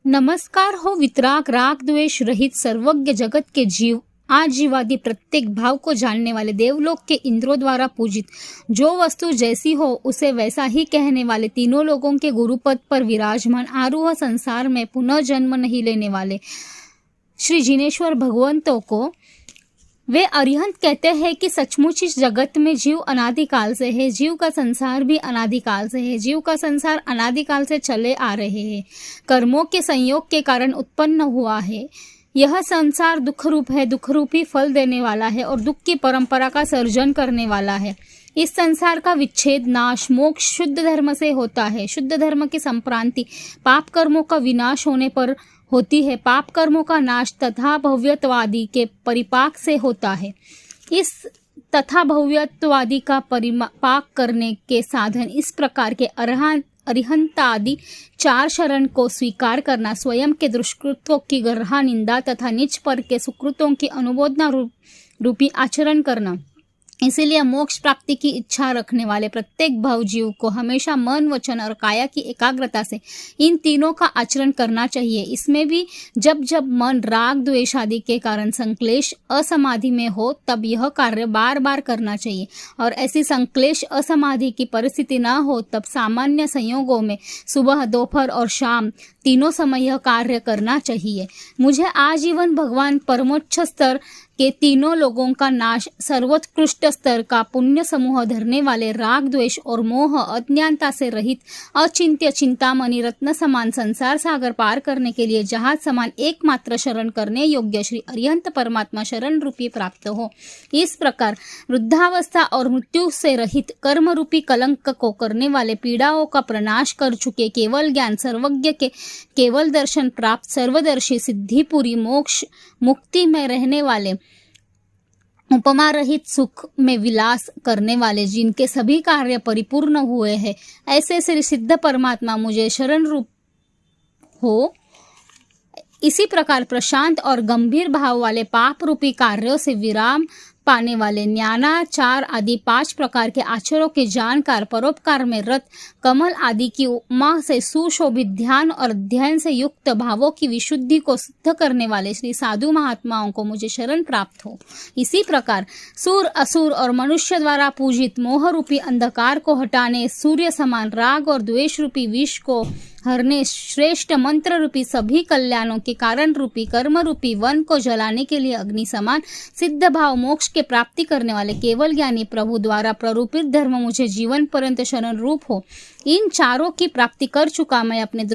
नमस्कार हो वितराग राग द्वेष रहित सर्वज्ञ जगत के जीव आजीवादी प्रत्येक भाव को जानने वाले देवलोक के इंद्रों द्वारा पूजित जो वस्तु जैसी हो उसे वैसा ही कहने वाले तीनों लोगों के गुरुपद पर विराजमान आरूह संसार में पुनः जन्म नहीं लेने वाले श्री जिनेश्वर भगवंतों को वे अरिहंत कहते हैं कि सचमुच इस जगत में जीव अनादिकाल से है। जीव का संसार भी अनादिकाल से है। जीव का संसार अनादिकाल से चले आ रहे हैं, कर्मों के संयोग के कारण उत्पन्न हुआ है। यह संसार दुख रूप है, दुख रूपी फल देने वाला है और दुख की परंपरा का सर्जन करने वाला है। इस संसार का विच्छेद नाश मोक्ष शुद्ध धर्म से होता है। शुद्ध धर्म की संप्रांति पाप कर्मों का विनाश होने पर होती है। पाप कर्मों का नाश तथा भव्यत्वादि के परिपाक से होता है। इस तथा भव्यत्वादि का परिपाक करने के साधन इस प्रकार के अरिहंत आदि चार शरण को स्वीकार करना, स्वयं के दुष्कृतों की गर्हा निंदा तथा निज पर के सुकृतों की अनुमोदना रूपी आचरण करना। इसीलिए मोक्ष प्राप्ति की इच्छा रखने वाले प्रत्येक भाव जीव को हमेशा मन, वचन और काया की एकाग्रता से इन तीनों का आचरण करना चाहिए। इसमें भी जब जब मन राग द्वेष आदि के कारण संक्लेश असमाधि में हो तब यह कार्य बार बार करना चाहिए और ऐसी संक्लेश असमाधि की परिस्थिति न हो तब सामान्य संयोगों में सुबह, दोपहर और शाम तीनों समय यह कार्य करना चाहिए। मुझे आजीवन भगवान परमोच्च स्तर के तीनों लोगों का नाश, सर्वोत्कृष्ट स्तर का पुण्य समूह धरने वाले राग द्वेष और मोह, अज्ञानता से रहित अचिंत्य चिंतामणि रत्न समान संसार सागर पार करने के लिए जहाज समान एकमात्र शरण करने योग्य श्री अरिहंत परमात्मा शरण रूपी प्राप्त हो। इस प्रकार वृद्धावस्था और मृत्यु से रहित कर्म रूपी कलंक को करने वाले पीड़ाओं का प्रनाश कर चुके केवल ज्ञान, सर्वज्ञ के केवल दर्शन प्राप्त, सर्वदर्शी, सिद्धिपुरी, मोक्ष मुक्ति में रहने वाले, उपमा रहित सुख में विलास करने वाले, जिनके सभी कार्य परिपूर्ण हुए हैं, ऐसे श्री सिद्ध परमात्मा मुझे शरण रूप हो। इसी प्रकार प्रशांत और गंभीर भाव वाले पाप रूपी कार्यों से विराम पाने वाले, ज्ञानाचार आदि 5 प्रकार के आचरों के जानकार, परोपकार में रत, कमल आदि की उपमा से सुशोभित, ध्यान और अध्ययन से युक्त भावों की विशुद्धि को सिद्ध करने वाले श्री साधु महात्माओं को मुझे शरण प्राप्त हो। इसी प्रकार सूर, असुर और मनुष्य द्वारा पूजित मोह रूपी अंधकार को हटाने, सूर्य समान राग और द्वेष रूपी विष को हरने, श्रेष्ठ मंत्र रूपी सभी कल्याणों के कारण रूपी कर्म रूपी वन को जलाने के लिए अग्नि समान सिद्ध भाव मोक्ष के प्राप्ति करने वाले केवल ज्ञानी प्रभु द्वारा प्ररूपित धर्म मुझे जीवन पर्यंत शरण रूप हो। इन चारों की प्राप्ति कर चुका मैं अपने